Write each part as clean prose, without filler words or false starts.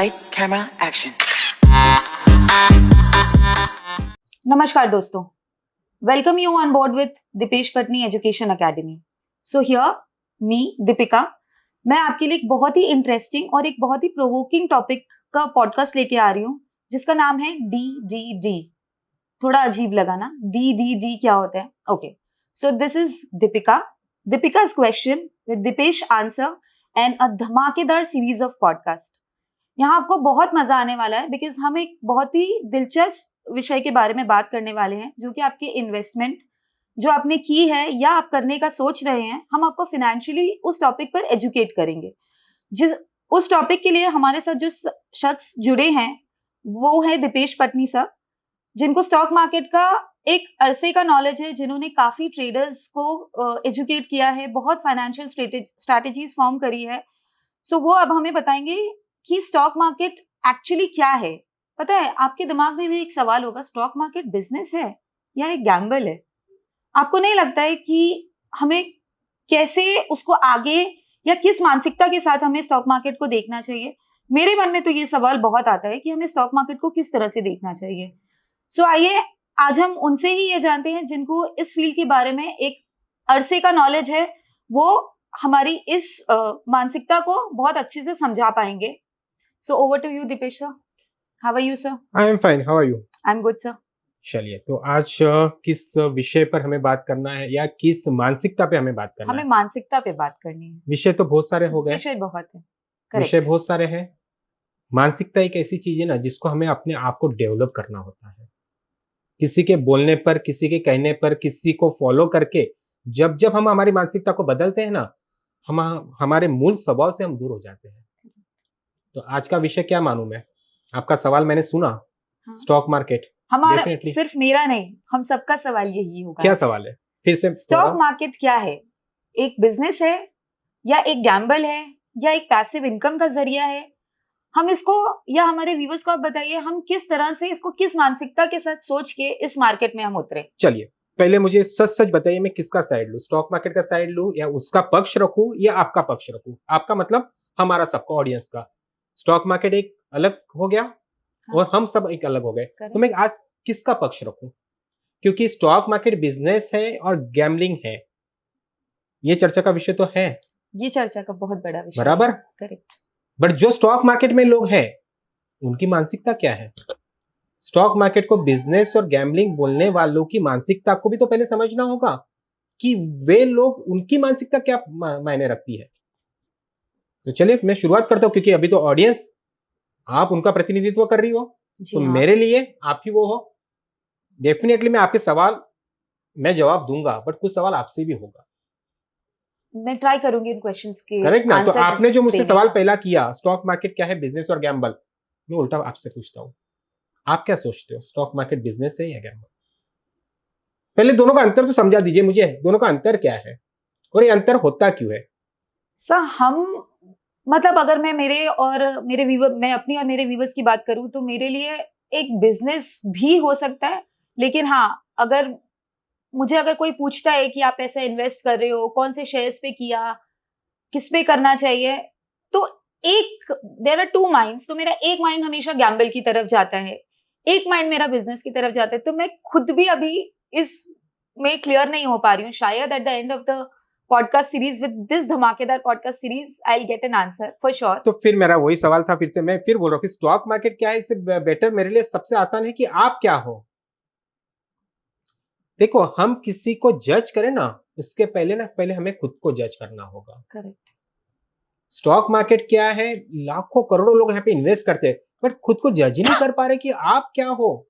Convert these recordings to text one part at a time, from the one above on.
Lights, camera, action. नमस्कार दोस्तों, welcome you on board with Deepesh Patni education academy. So here me Deepika, मैं आपके लिए एक बहुत ही इंटरेस्टिंग और एक बहुत ही प्रोवोकिंग टॉपिक का पॉडकास्ट लेके आ रही हूँ जिसका नाम है DDD। थोड़ा अजीब लगा ना, DDD क्या होता है? Okay, so this is Deepika's question with Deepesh answer and a धमाकेदार सीरीज ऑफ पॉडकास्ट। यहाँ आपको बहुत मजा आने वाला है बिकॉज हम एक बहुत ही दिलचस्प विषय के बारे में बात करने वाले हैं जो कि आपके इन्वेस्टमेंट जो आपने की है या आप करने का सोच रहे हैं, हम आपको फाइनेंशियली उस टॉपिक पर एजुकेट करेंगे। उस टॉपिक के लिए हमारे साथ जो शख्स जुड़े हैं वो है दीपेश पटनी सर, जिनको स्टॉक मार्केट का एक अरसे का नॉलेज है, जिन्होंने काफी ट्रेडर्स को एजुकेट किया है, बहुत फाइनेंशियल स्ट्रेटेजीज फॉर्म करी है। सो वो अब हमें बताएंगे कि स्टॉक मार्केट एक्चुअली क्या है। पता है, आपके दिमाग में भी एक सवाल होगा, स्टॉक मार्केट बिजनेस है या एक गैम्बल है? आपको नहीं लगता है कि हमें कैसे उसको आगे या किस मानसिकता के साथ हमें स्टॉक मार्केट को देखना चाहिए? मेरे मन में तो ये सवाल बहुत आता है कि हमें स्टॉक मार्केट को किस तरह से देखना चाहिए। सो आइए आज हम उनसे ही ये जानते हैं जिनको इस फील्ड के बारे में एक अरसे का नॉलेज है, वो हमारी इस मानसिकता को बहुत अच्छे से समझा पाएंगे। So over to you, Dipesh sir. How are you, sir? I am fine. How are you? I'm good, sir. चलिए, तो आज किस विषय पर हमें बात करना है या किस मानसिकता पे हमें बात करना हमें है? मानसिकता पे बात करनी है। विषय तो बहुत सारे हो गए। विषय बहुत है। विषय Correct. बहुत सारे हैं। मानसिकता एक ऐसी चीज है ना जिसको हमें अपने आप को डेवलप करना होता है। किसी के बोलने पर, किसी के कहने पर, किसी को फॉलो करके जब जब हम हमारी मानसिकता को बदलते हैं ना, हम हमारे मूल स्वभाव से हम दूर हो जाते हैं। तो आज का विषय क्या मानूं मैं? आपका सवाल मैंने सुना। हाँ। Stock market. हमारा Definitely. सिर्फ मेरा नहीं, हम सबका सवाल यही होगा। क्या सवाल है? फिर से स्टॉक मार्केट क्या है? एक बिजनेस है या एक गैम्बल है या एक पैसिव इनकम का जरिया है? हम इसको या हमारे व्यूअर्स को आप बताइए, हम किस तरह से इसको किस मानसिकता के साथ सोच के इस मार्केट में हम उतरे? चलिए, पहले मुझे सच सच बताइए, मैं किसका साइड लूं? स्टॉक मार्केट का साइड लूं या उसका पक्ष रखूं या आपका पक्ष रखूं? आपका मतलब हमारा सबका ऑडियंस का। स्टॉक मार्केट एक अलग हो गया। हाँ। और हम सब एक अलग हो गए। तो मैं आज किसका पक्ष रखूं? क्योंकि स्टॉक मार्केट बिजनेस है और गैम्बलिंग है, ये चर्चा का विषय तो है। ये चर्चा का बहुत बड़ा विषय। बराबर। करेक्ट। बट जो स्टॉक मार्केट में लोग हैं उनकी मानसिकता क्या है? स्टॉक मार्केट को बिजनेस और गैम्बलिंग बोलने वालों की मानसिकता को भी तो पहले समझना होगा कि वे लोग, उनकी मानसिकता क्या मायने रखती है। तो चलिए मैं शुरुआत करता हूं, क्योंकि अभी तो ऑडियंस आप उनका प्रतिनिधित्व कर रही हो, तो हाँ। मेरे लिए आप ही वो हो। डेफिनेटली मैं आपके सवाल मैं जवाब दूंगा, बट कुछ सवाल आपसे भी होगा। मैं ट्राई करूंगी इन क्वेश्चंस के करेक्ट ना? तो आंसर आपने जो मुझसे देने सवाल का। पहला किया, स्टॉक मार्केट क्या है, बिजनेस और गैम्बल, मैं उल्टा आपसे पूछता हूं, आप क्या सोचते हो? स्टॉक मार्केट बिजनेस है या गैम्बल? पहले दोनों का अंतर तो समझा दीजिए मुझे, दोनों का अंतर क्या है और ये अंतर होता क्यों है? सर हम मतलब अगर मैं मैं अपनी और मेरे व्यूवर्स की बात करूं तो मेरे लिए एक बिजनेस भी हो सकता है, लेकिन हाँ, अगर कोई पूछता है कि आप ऐसा इन्वेस्ट कर रहे हो, कौन से शेयर्स पे किया, किस पे करना चाहिए, तो देयर आर टू माइंड्स। तो मेरा एक माइंड हमेशा गैम्बल की तरफ जाता है, एक माइंड मेरा बिजनेस की तरफ जाता है। तो मैं खुद भी अभी इस में क्लियर नहीं हो पा रही हूँ। शायद at the end of the podcast series with this धमाकेदार podcast series I will get an answer for sure. तो फिर मेरा वही सवाल था, फिर से मैं फिर बोल रहा हूँ कि स्टॉक मार्केट क्या है, इससे बेटर मेरे लिए सबसे आसान है कि आप क्या हो। देखो, हम किसी को जज करें ना, उसके पहले हमें खुद को जज करना होगा। करेक्ट। स्टॉक मार्केट क्या है, लाखों करोड़ों लोग यहाँ पे इन्वेस्ट करते हैं, बट खुद को जज ही नहीं कर पा रहे कि आप क्या हो,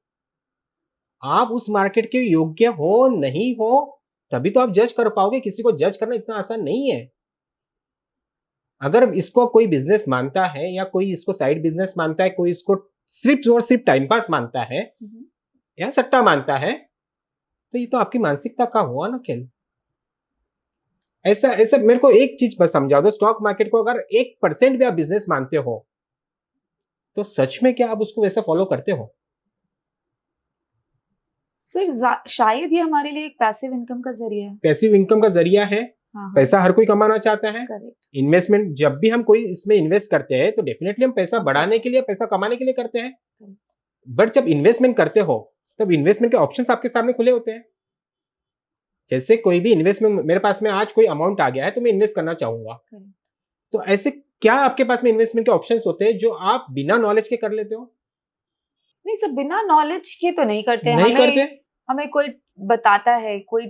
आप उस मार्केट के योग्य हो नहीं हो, तभी तो आप जज कर पाओगे। किसी को जज करना इतना आसान नहीं है। अगर इसको कोई बिजनेस मानता है या कोई इसको साइड बिजनेस मानता है, कोई इसको सिर्फ और सिर्फ टाइम पास मानता है या सट्टा मानता है, तो ये तो आपकी मानसिकता का हुआ ना खेल। ऐसा ऐसा मेरे को एक चीज बस समझा दो, स्टॉक मार्केट को अगर 1% भी आप बिजनेस मानते हो तो सच में क्या आप उसको वैसे फॉलो करते हो? सर शायद ये हमारे लिए एक पैसिव इनकम का जरिया है। पैसिव इनकम का जरिया है, हाँ, पैसा हर कोई कमाना चाहता है। करेक्ट। इन्वेस्टमेंट जब भी हम कोई इसमें इन्वेस्ट करते हैं तो डेफिनेटली हम पैसा बढ़ाने के लिए, पैसा कमाने के लिए करते हैं। बट जब इन्वेस्टमेंट करते हो तब इन्वेस्टमेंट के ऑप्शंस आपके सामने खुले होते हैं। जैसे कोई भी इन्वेस्टमेंट, मेरे पास में आज कोई अमाउंट आ गया है तो मैं इन्वेस्ट करना चाहूंगा, तो ऐसे क्या आपके पास में इन्वेस्टमेंट के ऑप्शंस होते हैं जो आप बिना नॉलेज के कर लेते हो? नहीं सर, बिना नॉलेज के तो नहीं करते। नहीं करते। हमें कोई बताता है, कोई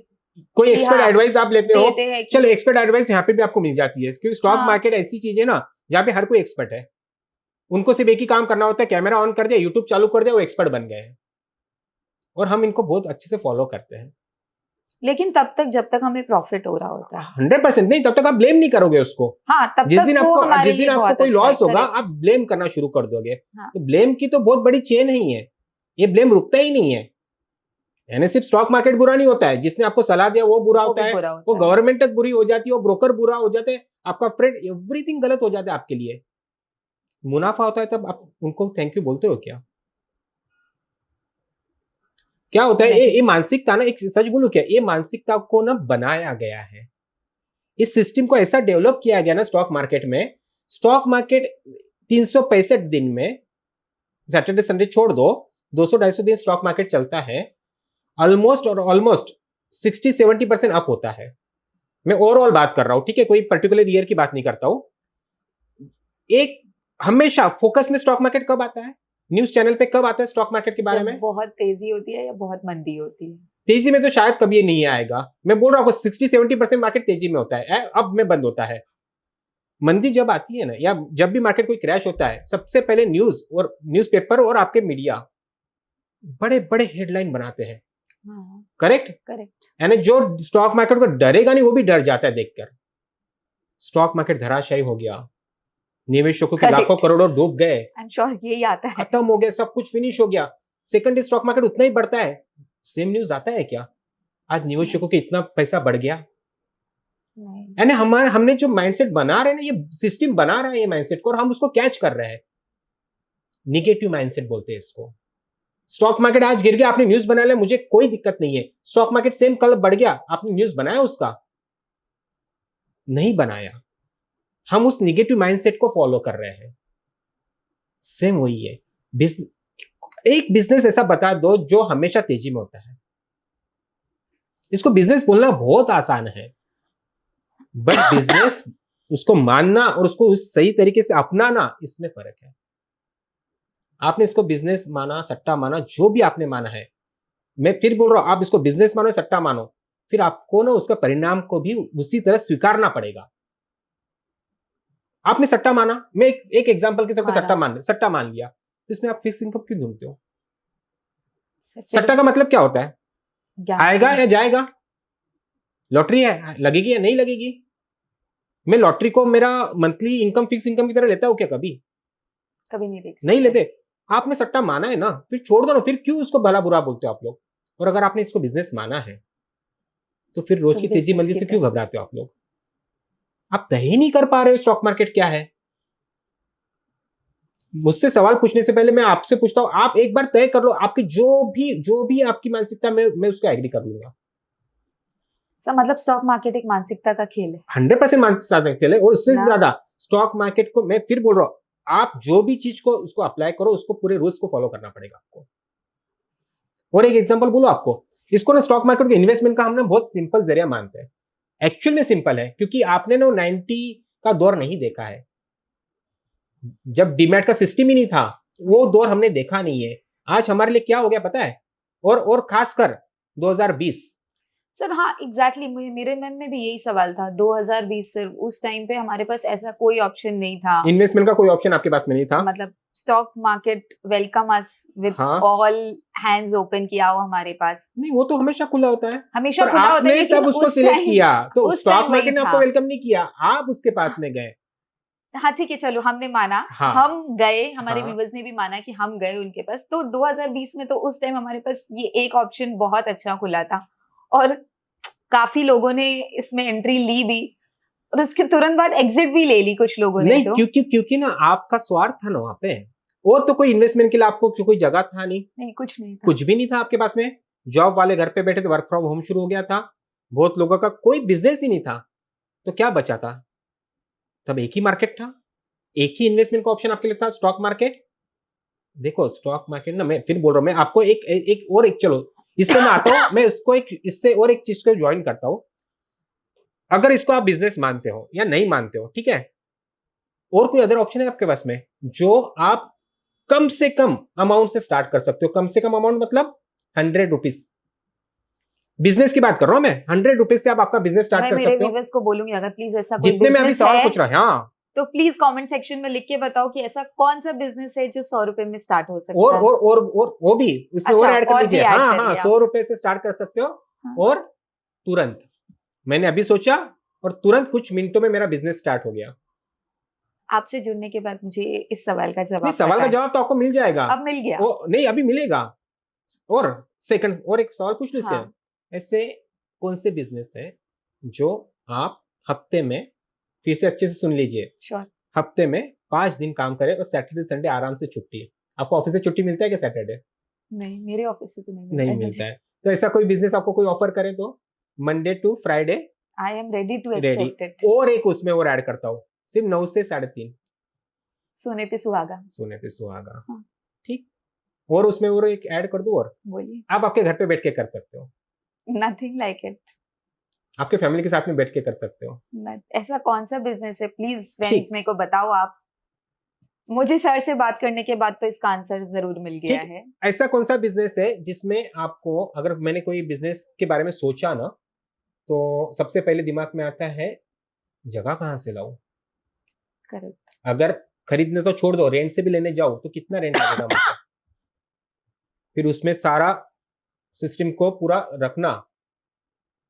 एक्सपर्ट एडवाइस आप लेते हो। देते हैं कि- चलो, एक्सपर्ट एडवाइस यहाँ पे भी आपको मिल जाती है, क्योंकि स्टॉक हाँ। मार्केट ऐसी चीज है ना जहाँ पे हर कोई एक्सपर्ट है। उनको सिर्फ एक ही काम करना होता है, कैमरा ऑन कर दिया, यूट्यूब चालू कर दिया, वो एक्सपर्ट बन गए हैं और हम इनको बहुत अच्छे से फॉलो करते हैं। लेकिन तब तक जब तक हमें प्रॉफिट हो रहा होता है। 100% नहीं, तब तक आप ब्लेम नहीं करोगे उसको। हाँ, तब जिस तक दिन वो आपको हमारे जिस दिन लिए आपको बहुत कोई अच्छा है, लॉस होगा correct। आप ब्लेम करना शुरू कर दोगे। हाँ। तो ब्लेम की तो बहुत बड़ी चेन ही है, ये ब्लेम रुकता ही नहीं है। यानी सिर्फ स्टॉक मार्केट बुरा नहीं होता है, जिसने आपको सलाह दिया वो बुरा होता है, वो गवर्नमेंट तक बुरी हो जाती है, वो ब्रोकर बुरा हो जाते हैं, आपका फ्रेंड, एवरीथिंग गलत हो जाता है आपके लिए। मुनाफा होता है तब आप उनको थैंक यू बोलते हो क्या? क्या होता है, ये मानसिकता ना, एक सच बोलूं क्या, ये मानसिकता को ना बनाया गया है, इस सिस्टम को ऐसा डेवलप किया गया ना स्टॉक मार्केट में। स्टॉक मार्केट 365 दिन में, सैटरडे संडे छोड़ दो, 200-250 दिन स्टॉक मार्केट चलता है। ऑलमोस्ट 60-70% अप होता है। मैं ओवरऑल बात कर रहा हूं, ठीक है, कोई पर्टिकुलर ईयर की बात नहीं करता हूं। एक हमेशा फोकस में स्टॉक मार्केट कब आता है, न्यूज चैनल पे कब आता है स्टॉक मार्केट के बारे में? बहुत तेजी होती है या बहुत मंदी होती है। तेजी में तो शायद कभी नहीं आएगा। मैं बोल रहा हूँ 60-70% मार्केट तेजी में होता है, अब में बंद होता है। मंदी जब आती है ना, या जब भी मार्केट कोई क्रैश होता है, सबसे पहले न्यूज और न्यूज़पेपर और आपके मीडिया बड़े बड़े हेडलाइन बनाते हैं। करेक्ट। यानी जो स्टॉक मार्केट को डरेगा नहीं वो भी डर जाता है देखकर। स्टॉक मार्केट धराशायी हो गया, निवेशकों के लाखों करोड़ों डूब गए, यही आता है, खत्म हो गया, सब कुछ फिनिश हो गया। सेकंड स्टॉक मार्केट उतना ही बढ़ता है, सेम न्यूज आता है क्या? आज निवेशकों के इतना पैसा बढ़ गया। यानी हमने जो माइंडसेट बना रहे हैं ना, ये सिस्टम बना रहा है ये माइंडसेट को, और हम उसको कैच कर रहे हैं। निगेटिव माइंडसेट बोलते हैं इसको। स्टॉक मार्केट आज गिर गया, आपने न्यूज बना लिया, मुझे कोई दिक्कत नहीं है। स्टॉक मार्केट सेम कल बढ़ गया, आपने न्यूज बनाया उसका? नहीं बनाया। हम उस निगेटिव माइंडसेट को फॉलो कर रहे हैं। सेम वही है। एक बिजनेस ऐसा बता दो जो हमेशा तेजी में होता है। इसको बिजनेस बोलना बहुत आसान है, बट बिजनेस उसको मानना और उसको उस सही तरीके से अपनाना, इसमें फर्क है। आपने इसको बिजनेस माना, सट्टा माना, जो भी आपने माना है, मैं फिर बोल रहा हूं, आप इसको बिजनेस मानो, सट्टा मानो, फिर आपको ना उसका परिणाम को भी उसी तरह स्वीकारना पड़ेगा। आपने सट्टा माना, मैं एक एग्जांपल की तरफ सट्टा मान लिया, तो इसमें आप फिक्स इनकम क्यों ढूंढते हो? सट्टा का मतलब क्या होता है? आएगा या जाएगा। लॉटरी है, लगेगी या नहीं लगेगी। मैं लॉटरी को मेरा मंथली इनकम, फिक्स इनकम की तरह लेता हूं क्या? कभी नहीं लेते। आपने सट्टा माना है ना, फिर छोड़ दो ना, फिर क्यों उसको भला बुरा बोलते हो आप लोग? और अगर आपने इसको बिजनेस माना है तो फिर रोज की तेजी मंदी से क्यों घबराते हो आप लोग? आप तय ही नहीं कर पा रहे हो स्टॉक मार्केट क्या है। मुझसे सवाल पूछने से पहले मैं आपसे पूछता हूं, आप एक बार तय कर लो, आपकी जो भी आपकी मानसिकता में, मैं उसको एग्री कर लूंगा। मतलब स्टॉक मार्केट एक मानसिकता का खेल है। 100% मानसिकता का खेल है, और उससे ज्यादा स्टॉक मार्केट को, मैं फिर बोल रहा हूं, आप जो भी चीज को उसको अप्लाई करो, उसको पूरे रूल्स को फॉलो करना पड़ेगा आपको। और एक एग्जांपल बोलो आपको, इसको ना स्टॉक मार्केट के इन्वेस्टमेंट का हम ना बहुत सिंपल जरिया मानते हैं। एक्चुअल में सिंपल है, क्योंकि आपने ना 90 का दौर नहीं देखा है, जब डीमैट का सिस्टम ही नहीं था, वो दौर हमने देखा नहीं है। आज हमारे लिए क्या हो गया पता है? और खासकर 2020। सर हाँ, एग्जैक्टली मेरे मन में भी यही सवाल था। 2020 सर, उस टाइम पे हमारे पास ऐसा कोई ऑप्शन नहीं था, इन्वेस्टमेंट का कोई ऑप्शन आपके पास में नहीं था। मतलब stock market welcome us with all hands open किया हो हमारे पास। नहीं, वो तो हमेशा खुला होता है, हमेशा खुला होता है, लेकिन तब उसको सिलेक्ट किया तो स्टॉक मार्केट ने आपको वेलकम नहीं किया, आप उसके पास में गए। हाँ ठीक है, चलो हमने माना, हाँ, हम गए, हमारे व्यूअर्स ने भी माना कि हम गए उनके पास। तो 2020 में तो उस टाइम हमारे पास ये एक ऑप्शन बहुत अच्छा खुला था, और काफी लोगों ने इसमें एंट्री ली भी, और उसके तुरंत बाद एग्जिट भी ले ली कुछ लोगों ने। नहीं, क्योंकि ना आपका स्वार्थ था ना वहां पे, और तो कोई इन्वेस्टमेंट के लिए आपको कोई जगह था नहीं, कुछ नहीं था, कुछ भी नहीं था आपके पास में। जॉब वाले घर पे बैठे थे, वर्क फ्रॉम होम शुरू हो गया था, बहुत लोगों का कोई बिजनेस ही नहीं था। तो क्या बचा था? तब एक ही मार्केट था, एक ही इन्वेस्टमेंट का ऑप्शन आपके लिए था, स्टॉक मार्केट। देखो स्टॉक मार्केट ना, मैं फिर बोल रहा हूँ, मैं आपको एक चलो इस पे मैं आता हूँ, मैं उसको इससे और एक चीज को ज्वाइन करता हूँ। अगर इसको आप बिजनेस मानते हो या नहीं मानते हो, ठीक है, और कोई अदर ऑप्शन है आपके पास में जो आप कम से कम अमाउंट से स्टार्ट कर सकते हो? कम से कम अमाउंट मतलब 100 रुपीज, बिजनेस की बात कर रहा हूं मैं। 100 रुपीज से आप आपका बिजनेस स्टार्ट मैं कर मेरे सकते हो। व्यूवर्स को बोलूंगी, अगर प्लीज ऐसा कोई जितने में अभी बिजनेस सवाल है पूछ रहा है, हाँ। तो प्लीज कमेंट सेक्शन में लिख के बताओ कि ऐसा कौन सा बिजनेस है जो 100 रुपए में स्टार्ट हो सकता और है। और वो भी उसमें अच्छा, और ऐड कर और भी लीजिए। ऐड हाँ हाँ, करिए आप। 100 रुपए से स्टार्ट कर सकते हो। हाँ। और तुरंत, मैंने अभी सोचा और तुरंत कुछ मिनटों में मेरा बिजनेस स्टार्ट हो गया। आपसे जुड़ने के बाद मुझे इस सवाल का नहीं, जवाब सवाल पता का है। जवाब तो आपको मिल जाएगा। अब मिल गया। नहीं, अभी मिलेगा। और सेकंड, और एक सवाल पूछ लो इसके। हाँ। ऐसे कौन से बिजनेस है जो आप हफ्ते में, फिर से अच्छे से सुन लीजिए, श्योर। हफ्ते में 5 दिन काम करें और सैटरडे संडे आराम से छुट्टी है? आपको ऑफिस से छुट्टी मिलता है क्या सैटरडे? नहीं, मेरे ऑफिस से तो नहीं मिलता नहीं है मिलता मुझे। है। तो ऐसा कोई बिजनेस आपको कोई ऑफर करे तो Monday to Friday I am ready to ready. Accept it. और एक उसमें और ऐड करता हूँ, सिर्फ 9 से 3:30, सोने पे सुहागा। सोने पे सुहागा। हाँ। ठीक। और उसमें और एक ऐड कर दूं, और बोलिए। आप आपके घर पे बैठ के कर सकते हो, नथिंग लाइक इट। आपके फैमिली के साथ में बैठ के कर सकते हो। ऐसा कौन सा बिजनेस है, प्लीज फ्रेंड्स ठीक। मेरे को बताओ आप। मुझे सर से बात करने के बाद तो इसका आंसर जरूर मिल गया ठीक। है। ऐसा कौन सा बिजनेस है जिसमें आपको, अगर मैंने कोई बिजनेस के बारे में सोचा ना, तो सबसे पहले दिमाग में आता है जगह कहाँ से लाऊं? करेक्ट। अगर खरीदने तो छोड़ दो, रेंट से भी लेने जाओ तो कितना रेंट लगेगा मुझे? फिर उसमें सारा सिस्टम को पूरा रखना,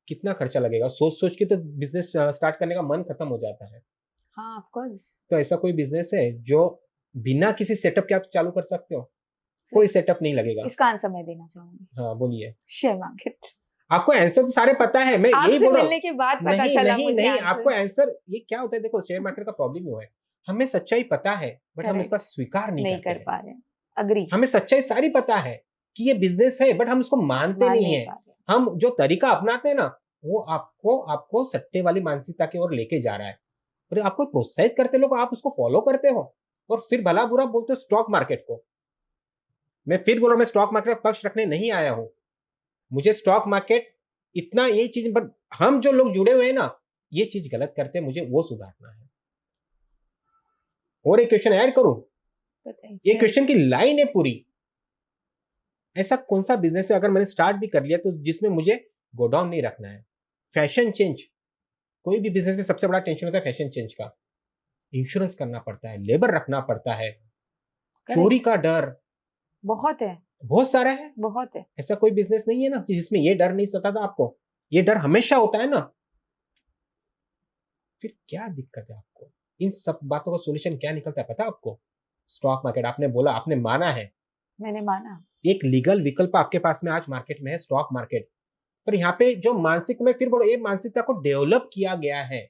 कितना खर्चा लगेगा? सोच सोच के तो बिजनेस स्टार्ट करने का मन खत्म हो जाता है। हाँ, ऑफ कोर्स। तो ऐसा कोई बिजनेस है जो बिना किसी सेटअप के आप चालू कर सकते हो? कोई सेटअप नहीं लगेगा। इसका आंसर मैं देना चाहूंगी। हाँ बोलिए। Share market. आपको आंसर तो सारे पता है, मैं यही आपसे बोल रहा हूँ। मिलने के बाद पता नहीं चला नहीं मुझे नहीं, आपको आंसर्स। आंसर ये क्या होता है, देखो शेयर मार्केट का प्रॉब्लम ये है, हमें सच्चाई पता है बट हम Correct. इसका स्वीकार नहीं नहीं करते कर हैं। पा रहे। अग्री। हमें सच्चाई सारी पता है कि ये बिजनेस है बट हम इसको मानते मान नहीं नहीं है। पा रहे। हम जो तरीका अपनाते हैं ना, वो आपको आपको सट्टे वाली मानसिकता की ओर लेके जा रहा है। और आपको प्रोत्साहित करते लोग, आप उसको फॉलो करते हो और फिर भला बुरा बोलते हो स्टॉक मार्केट को। मैं फिर बोल रहा हूं, मैं स्टॉक मार्केट का पक्ष रखने नहीं आया हूं। मुझे स्टॉक मार्केट इतना, ये चीज, पर हम जो लोग जुड़े हुए हैं ना, ये चीज गलत करते हैं, मुझे वो सुधारना है। और एक क्वेश्चन ऐड करूं? बताइए। ये क्वेश्चन की लाइन है पूरी। ऐसा कौन सा बिजनेस है अगर मैंने स्टार्ट भी कर लिया तो जिसमें मुझे गोडाउन नहीं रखना है? फैशन चेंज, कोई भी बिजनेस में सबसे बड़ा टेंशन होता है फैशन चेंज का। इंश्योरेंस करना पड़ता है, लेबर रखना पड़ता है, चोरी का डर बहुत है। बहुत सारा है। बहुत है। ऐसा कोई बिजनेस नहीं है ना कि जिसमें ये डर नहीं सताता आपको? ये डर हमेशा होता है ना। फिर क्या दिक्कत है आपको? इन सब बातों का सॉल्यूशन क्या निकलता है पता है आपको? Stock market. आपने बोला, आपने माना है, मैंने माना। एक लीगल विकल्प आपके पास में आज मार्केट में है, स्टॉक मार्केट। पर यहाँ पे जो मानसिक, मैं फिर बोलो, ये मानसिकता को डेवलप किया गया है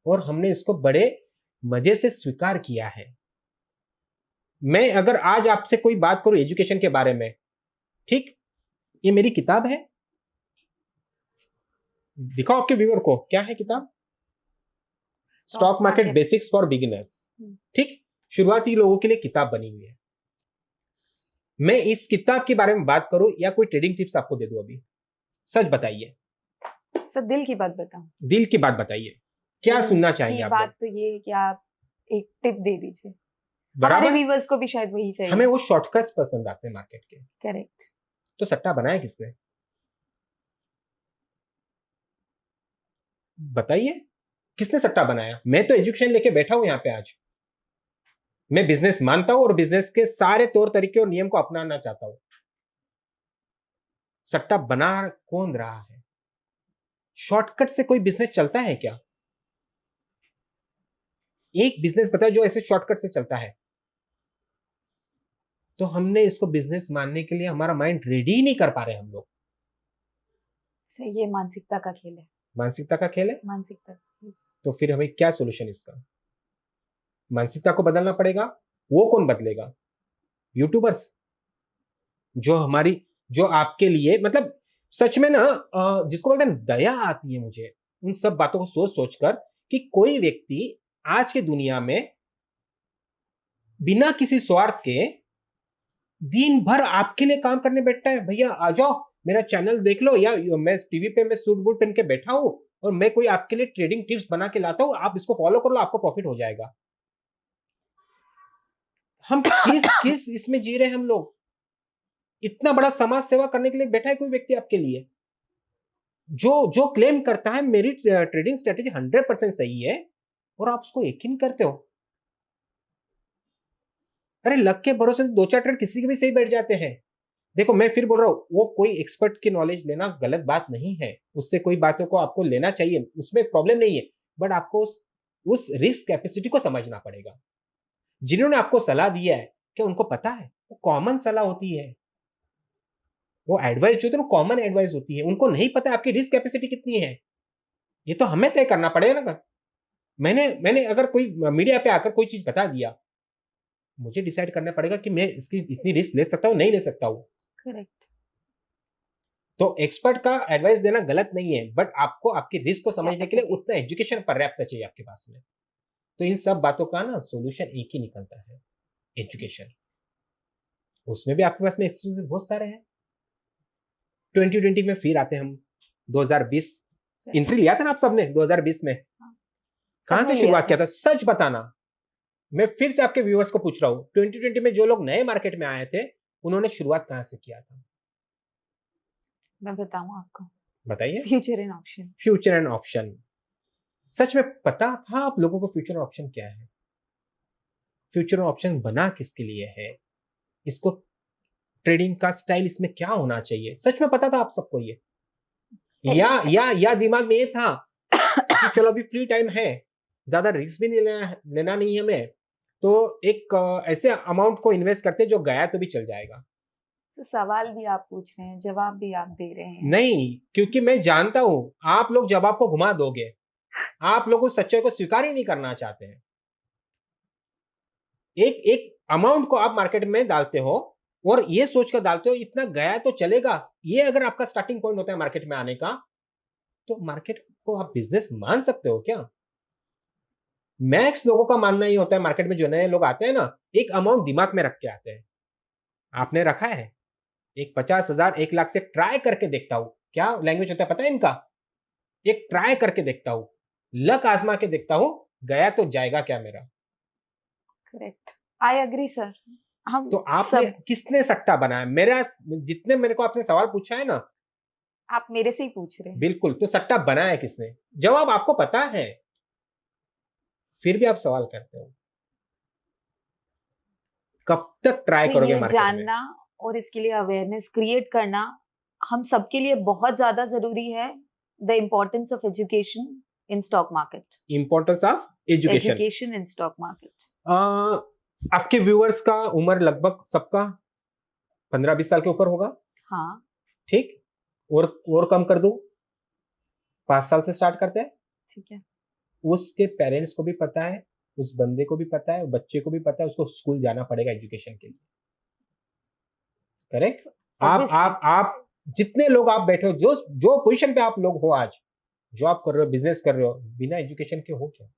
और हमने इसको बड़े मजे से स्वीकार किया है। मैं अगर आज आपसे कोई बात करूं एजुकेशन के बारे में, ठीक, ये मेरी किताब है, दिखाओ आपके व्यूअर को, क्या है किताब? Stock market basics for beginners. ठीक, शुरुआती लोगों के लिए किताब बनी हुई है। मैं इस किताब के बारे में बात करूं या कोई ट्रेडिंग टिप्स आपको दे दूं? अभी सच बताइए, सर दिल की बात बताऊं? दिल की बात बताइए, क्या सुनना चाहेंगे आप? बात तो ये है कि आप एक टिप दे दीजिए। बराबर। हमारे व्यूअर्स को भी शायद वही चाहिए। हमें वो शॉर्टकट्स पसंद आते हैं मार्केट के। करेक्ट। तो सट्टा बनाया किसने? बताइए, किसने सट्टा बनाया? मैं तो एजुकेशन लेके बैठा हूं यहाँ पे आज। मैं बिजनेस मानता हूं और बिजनेस के सारे तौर तरीके और नियम को अपनाना चाहता हूं। सट्टा बना कौन रहा है? शॉर्टकट से कोई बिजनेस चलता है क्या? एक बिजनेस बताया जो ऐसे शॉर्टकट से चलता है? तो हमने इसको बिजनेस मानने के लिए हमारा माइंड रेडी ही नहीं कर पा रहे हम लोग। सही, ये मानसिकता का खेल है। मानसिकता का खेल है। मानसिकता। तो फिर हमें क्या सोल्यूशन इसका? मानसिकता को बदलना पड़ेगा। वो कौन बदलेगा? यूट्यूबर्स, जो हमारी, जो आपके लिए, मतलब सच में ना, जिसको बोलते हैं दया आती है मुझे, उन सब बातों को सोच सोचकर कि कोई व्यक्ति आज की दुनिया में बिना किसी स्वार्थ के दिन भर आपके लिए काम करने बैठता है। भैया आ जाओ, मेरा चैनल देख लो, या मैं टीवी पे मैं सूट बूट पहन के बैठा हूं और मैं कोई आपके लिए ट्रेडिंग टिप्स बना के लाता हूं, आप इसको फॉलो कर लो, आपको प्रॉफिट हो जाएगा। हम किस किस इसमें जी रहे हैं हम लोग? इतना बड़ा समाज सेवा करने के लिए बैठा है कोई व्यक्ति आपके लिए, जो जो क्लेम करता है मेरी ट्रेडिंग स्ट्रेटेजी 100% सही है, और आप उसको यकीन करते हो। अरे लक के भरोसे दो चार ट्रेड किसी के भी सही बैठ जाते हैं। देखो मैं फिर बोल रहा हूँ, वो कोई एक्सपर्ट की नॉलेज लेना गलत बात नहीं है, उससे कोई बातों को आपको लेना चाहिए, उसमें प्रॉब्लम नहीं है, बट आपको उस रिस्क कैपेसिटी को समझना पड़ेगा। जिन्होंने आपको सलाह दिया है, क्या उनको पता है वो कॉमन सलाह होती है, वो एडवाइस जो होती है वो कॉमन एडवाइस होती है, उनको नहीं पता आपकी रिस्क कैपेसिटी कितनी है। ये तो हमें तय करना पड़ेगा ना। मैंने अगर कोई मीडिया पे आकर कोई चीज बता दिया, मुझे डिसाइड करना पड़ेगा कि मैं इसकी इतनी रिस्क ले सकता हूँ नहीं ले सकता हूँ। करेक्ट। तो एक्सपर्ट का एडवाइस देना गलत नहीं है, बट आपको आपकी रिस्क को समझने के लिए Capacity. उतना एजुकेशन पर्याप्त चाहिए आपके पास में। तो इन सब बातों का ना सॉल्यूशन एक ही निकलता है, एजुकेशन। उसमें भी आपके पास में एक्सक्यूजेस बहुत सारे हैं। 2020 में फिर आते हैं हम, 2020 एंट्री लिया था ना आप सबने 2020 में, कहां से शुरुआत किया था? सच बताना, मैं फिर से आपके व्यूअर्स को पूछ रहा हूं, 2020 में जो लोग नए मार्केट में आए थे उन्होंने शुरुआत कहां से किया था? मैं बताऊं आपको, बताइए। Future and option. Future and option. सच में पता था आप लोगों को फ्यूचर एंड ऑप्शन क्या है? फ्यूचर एंड ऑप्शन बना किसके लिए है? इसको ट्रेडिंग का स्टाइल इसमें क्या होना चाहिए, सच में पता था आप सबको ये? या दिमाग में ये था कि चलो अभी फ्री टाइम है, ज्यादा रिस्क भी नहीं लेना नहीं है हमें, तो एक ऐसे अमाउंट को इन्वेस्ट करते जो गया तो भी चल जाएगा। तो सवाल भी आप पूछ रहे हैं, जवाब भी आप दे रहे हैं। नहीं, क्योंकि मैं जानता हूं आप लोग जवाब को घुमा दोगे, आप लोग उस सच्चाई को स्वीकार ही नहीं करना चाहते हैं। एक एक अमाउंट को आप मार्केट में डालते हो और ये सोचकर डालते हो इतना गया तो चलेगा, ये अगर आपका स्टार्टिंग पॉइंट होता है मार्केट में आने का, तो मार्केट को आप बिजनेस मान सकते हो क्या? मैक्स लोगों का मानना ही होता है, मार्केट में जो नए लोग आते हैं ना, एक अमाउंट दिमाग में रख के आते हैं। आपने रखा है? एक 50,000 1 लाख से ट्राई करके देखता हूं, क्या लैंग्वेज होता है पता है इनका? एक ट्राई करके देखता हूं, लक आजमा के देखता हूं, गया तो जाएगा क्या मेरा? Correct, I agree sir. हम तो आपने किसने सट्टा बनाया? मेरा जितने मेरे को आपने सवाल पूछा है ना, आप मेरे से ही पूछ रहे हैं। बिल्कुल, तो सट्टा बनाया किसने? जवाब आपको पता है, फिर भी आप सवाल करते हो। कब तक ट्राई करोगे ये मार्केट में? जानना और इसके लिए अवेयरनेस क्रिएट करना हम सबके लिए बहुत ज्यादा जरूरी है। The importance of education in stock market. Importance of education. Education in stock market. आपके व्यूअर्स का उम्र लगभग सबका 15-20 साल के ऊपर होगा। हाँ ठीक, और कम कर दूं, 5 साल से स्टार्ट करते हैं। ठीक है। उसके पेरेंट्स को भी पता है, उस बंदे को भी पता है, बच्चे को भी पता है, उसको स्कूल जाना पड़ेगा एजुकेशन के लिए। करेक्ट? आप जितने लोग आप बैठे हो, जो पोजीशन पे आप लोग हो आज, जॉब कर रहे हो, बिजनेस कर रहे हो, बिना एजुकेशन के हो क्या?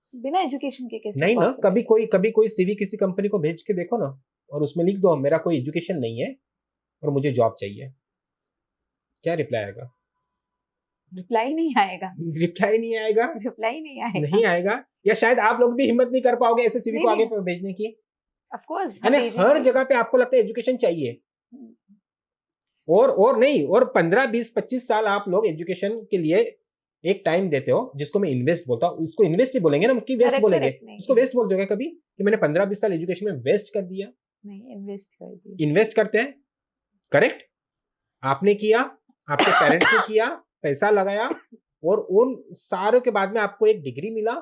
बिना एजुकेशन के कैसे नहीं ना। possible? कभी कोई सीवी किसी कंपनी को भेज के देखो ना, और उसमें लिख दो मेरा कोई एजुकेशन नहीं है और मुझे जॉब चाहिए, क्या रिप्लाई आएगा? रिप्लाई नहीं आएगा। रिप्लाई नहीं आएगा। रिप्लाई नहीं आएगा। नहीं आएगा, या शायद आप लोग भी हिम्मत नहीं कर पाओगे ऐसे सीवी को आगे भेजने की। ऑफ कोर्स हर जगह पे आपको लगता है एजुकेशन चाहिए, और नहीं, और 15-20-25 साल आप लोग एजुकेशन के लिए एक टाइम देते हो, जिसको मैं इन्वेस्ट बोलता हूँ। इसको इन्वेस्ट ही बोलेंगे ना, कि वेस्ट बोलेंगे? इसको वेस्ट बोल दोगे कभी कि मैंने 15-20 साल एजुकेशन में वेस्ट कर दिया? नहीं, इन्वेस्ट कर दिया। इन्वेस्ट करते हैं, करेक्ट? आपने किया, आपके पेरेंट्स ने किया, पैसा लगाया, और उन सारों के बाद में आपको एक डिग्री मिला,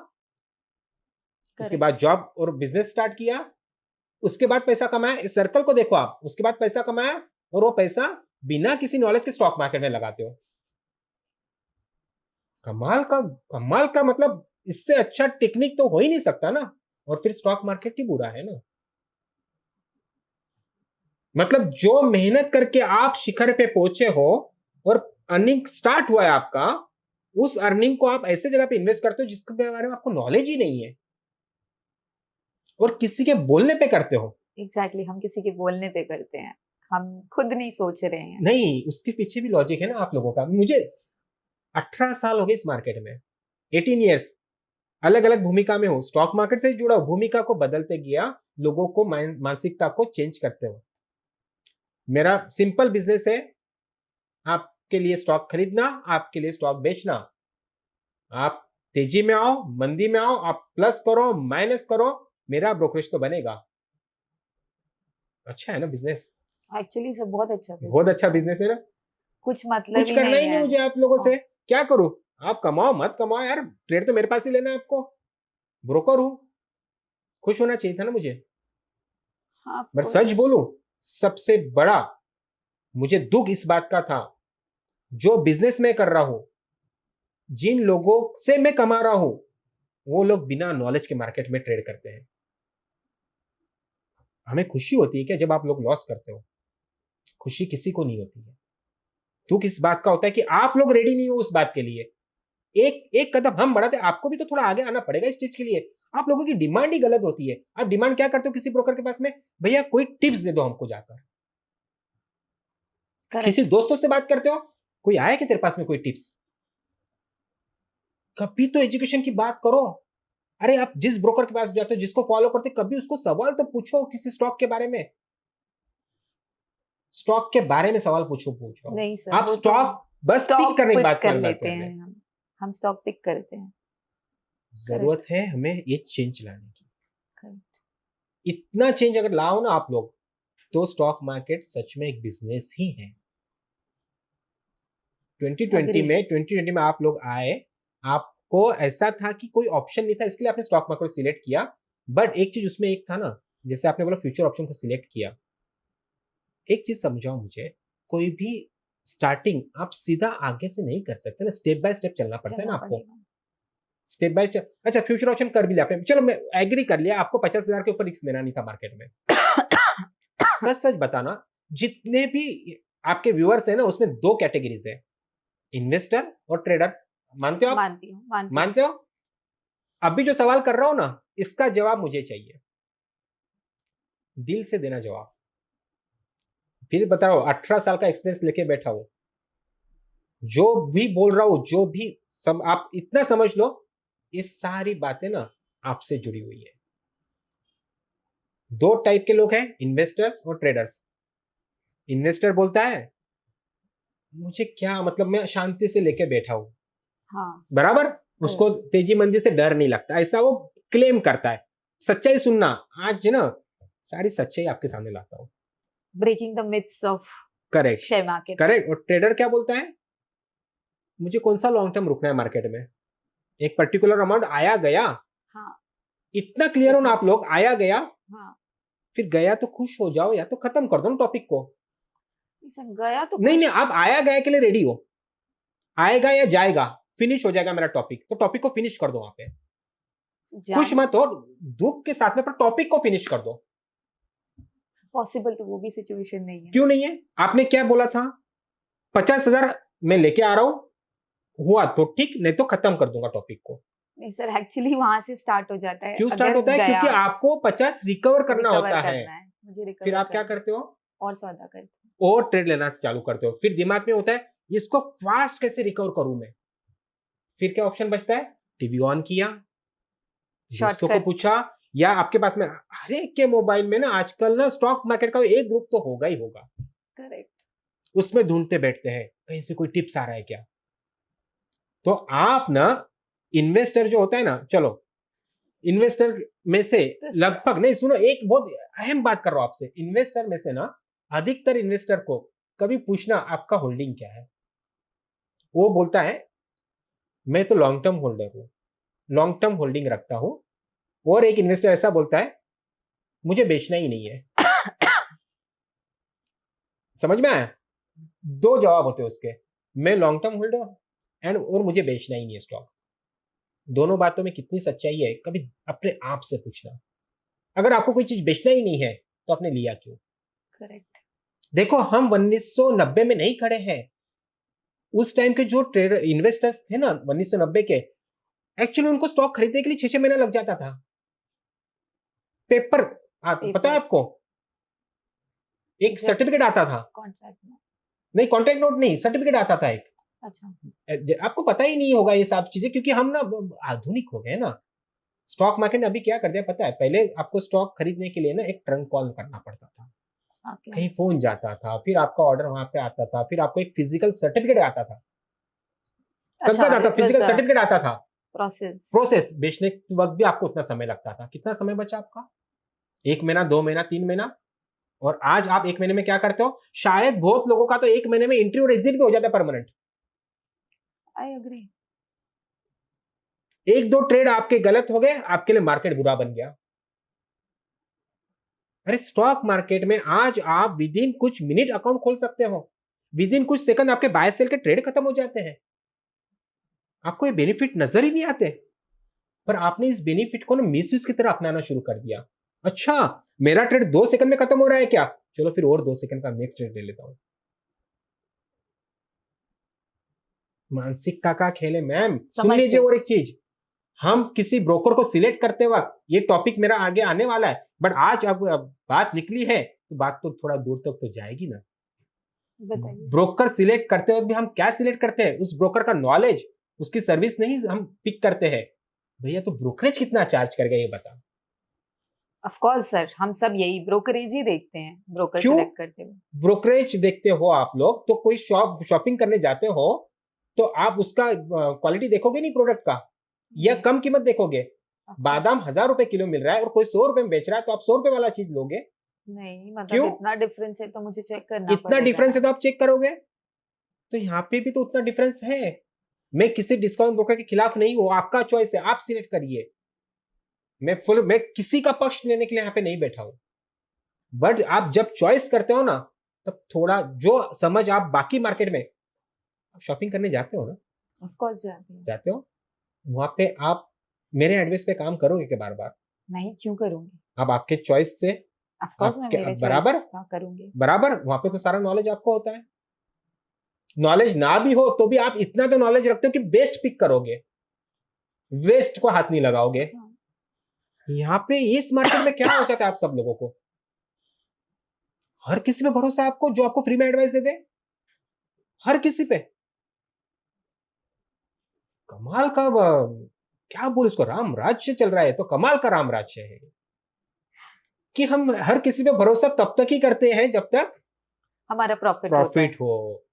उसके बाद जॉब और बिजनेस स्टार्ट किया, उसके बाद पैसा कमाया। इस सर्कल को देखो आप, उसके बाद पैसा कमाया, और वो पैसा बिना किसी नॉलेज के स्टॉक मार्केट में लगाते हो। कमाल का मतलब इससे अच्छा टेक्निक तो हो ही नहीं सकता ना। और फिर स्टॉक मार्केट ही बुरा है ना। मतलब जो मेहनत करके आप शिखर पे पहुंचे हो और अर्निंग स्टार्ट हुआ है आपका, उस अर्निंग को आप ऐसे जगह पे इन्वेस्ट करते हो जिसके बारे में आपको नॉलेज ही नहीं है और किसी के बोलने पे करते हो। एग्जैक्टली, हम किसी के बोलने पे करते हैं, हम खुद नहीं सोच रहे हैं। नहीं, उसके पीछे भी लॉजिक है ना आप लोगों का। मुझे 18 साल हो गए इस मार्केट में, 18 ईयर्स, अलग अलग भूमिका में हूं, स्टॉक मार्केट से जुड़ा हूं, भूमिका को बदलते गया, लोगों को मानसिकता को चेंज करते हो। मेरा सिंपल बिजनेस है, आपके लिए स्टॉक खरीदना, आपके लिए स्टॉक बेचना। आप तेजी में आओ, मंदी में आओ, आप प्लस करो माइनस करो, मेरा ब्रोकरेज तो बनेगा। अच्छा है ना बिजनेस? एक्चुअली सब बहुत अच्छा बहुत business अच्छा है। बिजनेस है ना। कुछ मतलब कुछ ही करना नहीं ही नहीं है। मुझे आप लोगों से। क्या करूं? आप कमाओ मत कमाओ यार, ट्रेड तो मेरे पास ही लेना है आपको, ब्रोकर हूं, खुश होना चाहिए था ना मुझे। हाँ, पर सच बोलूं, सबसे बड़ा मुझे दुख इस बात का था, जो बिजनेस में कर रहा हूं, जिन लोगों से मैं कमा रहा हूं, वो लोग बिना नॉलेज के मार्केट में ट्रेड करते हैं। हमें खुशी होती है क्या जब आप लोग लॉस करते हो? खुशी किसी को नहीं होती है। दुख इस बात का होता है कि आप लोग रेडी नहीं हो उस बात के लिए। एक एक कदम हम बढ़ाते, आपको भी तो थोड़ा आगे आना पड़ेगा इस चीज के लिए। आप लोगों की डिमांड ही गलत होती है। आप डिमांड क्या करते हो किसी ब्रोकर के पास में? भैया कोई टिप्स दे दो हमको जाकर। किसी करेक्ट। दोस्तों से बात करते हो, कोई आया कि तेरे पास में कोई टिप्स? कभी तो एजुकेशन की बात करो। अरे आप जिस ब्रोकर के पास जाते हो, जिसको फॉलो करते हो, कभी उसको सवाल तो पूछो किसी स्टॉक के बारे में। स्टॉक के बारे में सवाल पूछो। नहीं सर, आप वो तो स्टॉक बस पिक स्टॉक करने की पिक बात कर कर लेते रहे हैं, हैं। हम स्टॉक पिक करते हैं। जरूरत है हमें ये चेंज लाने की। करेक्ट। इतना चेंज अगर लाओ ना आप लोग, तो स्टॉक मार्केट सच में एक बिजनेस ही है। 2020 में आप लोग आए, आपको ऐसा था कि कोई ऑप्शन नहीं था, इसके लिए आपने स्टॉक मार्केट को सिलेक्ट किया। बट एक चीज उसमें एक था ना, जैसे आपने बोला फ्यूचर ऑप्शन को सिलेक्ट किया। एक चीज समझाओ मुझे, कोई भी स्टार्टिंग आप सीधा आगे से नहीं कर सकते ना, स्टेप बाय स्टेप चलना पड़ता है ना चलना आपको। पड़ेगा। Step by step. अच्छा फ्यूचर ऑप्शन कर भी लिया आपने, चलो मैं एग्री कर लिया, आपको 50,000 के ऊपर रिस्क लेना नहीं था मार्केट में। सच सच बताना, जितने भी आपके व्यूअर्स है ना, उसमें दो कैटेगरीज है, इन्वेस्टर और ट्रेडर। मानते हो आप? मानती हूँ। मानते हो? अभी जो सवाल कर रहा हूं ना, इसका जवाब मुझे चाहिए, दिल से देना जवाब। फिर बताओ, 18 साल का एक्सपीरियंस लेके बैठा हूं, जो भी बोल रहा हूं, जो भी आप इतना समझ लो, ये सारी बातें ना आपसे जुड़ी हुई है। दो टाइप के लोग हैं, इन्वेस्टर्स और ट्रेडर्स। इन्वेस्टर बोलता है मुझे क्या मतलब, मैं शांति से लेके बैठा हूं, हाँ, बराबर, उसको तेजी मंदी से डर नहीं लगता, ऐसा वो क्लेम करता है। सच्चाई सुनना, आज ना सारी सच्चाई आपके सामने लाता हूं। Breaking the myths of correct, share market. Correct. और ट्रेडर क्या बोलता है, मुझे कौन सा लॉन्ग टर्म रुकना है मार्केट में, एक पर्टिकुलर अमाउंट आया गया। हाँ, इतना क्लियर हो ना आप लोग, आया गया, हाँ। फिर गया तो खुश हो जाओ, या तो खत्म कर दो ना टॉपिक को। सर गया तो नहीं कुछ नहीं, आप आया गया के लिए रेडी हो, आएगा या जाएगा, फिनिश हो जाएगा मेरा टॉपिक, तो टॉपिक को फिनिश कर दो वहां पे। खुश मत हो, दुख के साथ में, पर टॉपिक को फिनिश कर दो। पॉसिबल तो वो भी सिचुएशन नहीं है। क्यों नहीं है? आपने क्या बोला था, 50,000 मैं लेके आ रहा हूं, हुआ तो ठीक, नहीं तो खत्म कर दूंगा टॉपिक को। नहीं सर, एक्चुअली वहां से स्टार्ट हो जाता है। क्यों स्टार्ट अगर होता है? गया, क्योंकि आपको 50 रिकवर करना होता है। मुझे रिकवर फिर आप क्या करते हो? और सौदा करते और ट्रेड लेना चालू करते हो। फिर दिमाग में होता है इसको फास्ट कैसे रिकवर करूं मैं। फिर क्या ऑप्शन बचता है? टीवी ऑन किया, दोस्तों को पूछा, या आपके पास में हर एक के मोबाइल में ना आजकल ना स्टॉक मार्केट का एक ग्रुप तो होगा ही होगा। करेक्ट। उसमें ढूंढते बैठते हैं कहीं से कोई टिप्स आ रहा है क्या। तो आप ना, इन्वेस्टर जो होता है ना, चलो इन्वेस्टर में से लगभग, नहीं सुनो, एक बहुत अहम बात कर रहा हूं आपसे, इन्वेस्टर में से ना अधिकतर इन्वेस्टर को कभी पूछना आपका होल्डिंग क्या है, वो बोलता है मैं तो लॉन्ग टर्म होल्डर हूं, लॉन्ग टर्म होल्डिंग रखता हूं। और एक इन्वेस्टर ऐसा बोलता है मुझे बेचना ही नहीं है। समझ में आया? दो जवाब होते हैं उसके, मैं लॉन्ग टर्म होल्डर एंड और मुझे बेचना ही नहीं है स्टॉक। दोनों बातों में कितनी सच्चाई है, कभी अपने आप से पूछना। अगर आपको कोई चीज बेचना ही नहीं है तो आपने लिया क्यों? करेक्ट। देखो हम 1990 में नहीं खड़े हैं, उस टाइम के जो ट्रेडर इन्वेस्टर्स थे ना 1990 के, एक्चुअली उनको स्टॉक खरीदने के लिए 6-6 महीना लग जाता था। पेपर पता है आपको, एक सर्टिफिकेट आता था, कॉन्ट्रैक्ट में। नहीं कॉन्ट्रैक्ट नोट नहीं, सर्टिफिकेट आता था एक। अच्छा, आपको पता ही नहीं होगा ये सब चीजें, क्योंकि हम ना आधुनिक हो गए ना। स्टॉक मार्केट ने अभी क्या कर दिया पता है, पहले आपको स्टॉक खरीदने के लिए ना एक ट्रंक कॉल करना पड़ता था, ओके, कहीं फोन जाता था, फिर आपका ऑर्डर वहां पे आता था, फिर आपको एक फिजिकल सर्टिफिकेट आता था, अच्छा, कागज आता, it was physical a certificate आता था। process. प्रोसेस बेचने के वक्त भी आपको उतना समय लगता था। कितना समय बचा आपका, 1 महीना, 2 महीना, 3 महीना। और आज आप 1 महीने में क्या करते हो, शायद बहुत लोगों का तो 1 महीने में एंट्री और एग्जिट भी हो जाता है परमानेंट। I agree. 1-2 ट्रेड आपके गलत हो गए, आपके लिए मार्केट बुरा बन गया। अरे स्टॉक मार्केट में आज आप विद इन कुछ मिनट अकाउंट खोल सकते हो, विद इन कुछ सेकंड आपके बाय सेल के ट्रेड खत्म हो जाते हैं। आपको ये बेनिफिट नजर ही नहीं आते, पर आपने इस बेनिफिट को ना मिसयूज की तरह अपनाना शुरू कर दिया। अच्छा, मेरा ट्रेड 2 सेकंड में खत्म हो रहा है क्या, चलो फिर और 2 सेकंड का नेक्स्ट ट्रेड ले लेता हूं। मानसिकता का खेल है मैम। सुन लीजिए और एक चीज, हम किसी ब्रोकर को सिलेक्ट करते वक्त, ये टॉपिक मेरा आगे आने वाला है, बट आज अब बात निकली है तो बात तो थोड़ा दूर तक तो जाएगी ना। बताइए। ब्रोकर सिलेक्ट करते वक्त भी हम क्या सिलेक्ट करते हैं, उस ब्रोकर का नॉलेज, उसकी सर्विस नहीं हम पिक करते हैं। भैया तो ब्रोकरेज कितना चार्ज करेगा ये बता। ऑफ कोर्स सर, हम सब यही ब्रोकरेज ही देखते हैं, ब्रोकर क्यों? सिलेक्ट करते हुए। ब्रोकरेज देखते हो आप लोग तो कोई शॉपिंग करने जाते हो तो आप उसका क्वालिटी देखोगे नहीं प्रोडक्ट का, या कम कीमत देखोगे। बादाम 1000 रुपए किलो मिल रहा है और कोई 100 रुपए में बेच रहा है तो आप 100 रुपए वाला चीज लोगे। नहीं, मतलब क्यों? इतना डिफरेंस है तो मुझे चेक करना इतना पड़ेगा डिफरेंस है ना। तो आप चेक करोगे, तो यहाँ पे भी तो उतना डिफरेंस है। मैं किसी डिस्काउंट ब्रोकर के खिलाफ नहीं हूं, आपका चॉइस है, आप सिलेक्ट करिए। मैं किसी का पक्ष लेने के लिए यहाँ पे नहीं बैठा हूं, बट आप जब चॉइस करते हो ना, तब थोड़ा जो समझ आप बाकी मार्केट में, आप शॉपिंग करने जाते हो ना, ऑफ कोर्स जाती हूँ। जाते हो, वहां पे आप मेरे एडवाइस पे काम करोगे कि बार बार? नहीं, क्यों करूंगी? अब आपके चॉइस से ऑफ कोर्स मैं आपके मेरे बराबर चॉइस का करूंगी। बराबर वहां पे तो सारा नॉलेज आपको होता है। नॉलेज ना भी हो तो भी आप इतना तो नॉलेज रखते हो कि बेस्ट पिक करोगे, वेस्ट को हाथ नहीं लगाओगे। हाँ। यहाँ पे इस मार्केट में क्या हो जाता है, आप सब लोगों को हर किसी पे भरोसा है आपको, जो आपको फ्री में एडवाइस दे दे, हर किसी पे। कमाल का क्या बोल इसको, राम राज्य चल रहा है, तो कमाल का राम राज्य है कि हम हर किसी पे भरोसा तब तक ही करते हैं जब तक हमारा प्रॉफिट प्रॉफिट हो।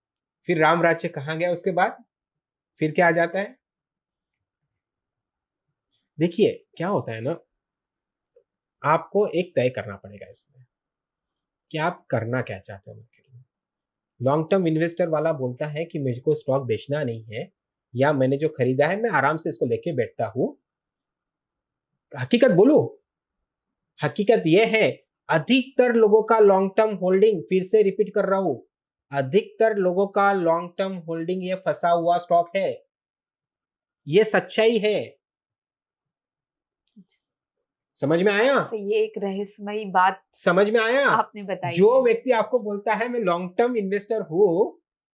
फिर राम राज्य कहाँ गया उसके बाद, फिर क्या आ जाता है? देखिए क्या होता है ना, आपको एक तय करना पड़ेगा इसमें कि आप करना क्या चाहते हो मार्केट में। लॉन्ग टर्म इन्वेस्टर वाला बोलता है कि मुझको स्टॉक बेचना नहीं है, या मैंने जो खरीदा है मैं आराम से इसको लेके बैठता हूं। हकीकत बोलूं, हकीकत यह है, अधिकतर लोगों का लॉन्ग टर्म होल्डिंग, फिर से रिपीट कर रहा हूं, अधिकतर लोगों का लॉन्ग टर्म होल्डिंग ये फंसा हुआ स्टॉक है, ये सच्चाई है। समझ में आया? ये एक रहस्यमयी बात समझ में आया? आपने बताई। जो व्यक्ति आपको बोलता है मैं लॉन्ग टर्म इन्वेस्टर हूं,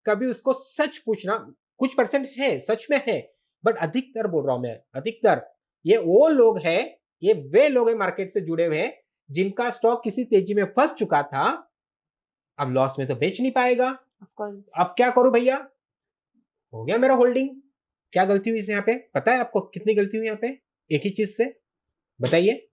कभी उसको सच पूछना, कुछ परसेंट है सच में है, बट अधिकतर बोल रहा हूं मैं, अधिकतर ये वो लोग हैं, ये वे लोग हैं मार्केट से जुड़े हुए हैं जिनका स्टॉक किसी तेजी में फंस चुका था, अब लॉस में तो बेच नहीं पाएगा। अब क्या करूं भैया, हो गया मेरा होल्डिंग। क्या गलती हुई यहाँ पे, पता है आपको कितनी गलती हुई यहाँ पे एक ही चीज से, बताइए?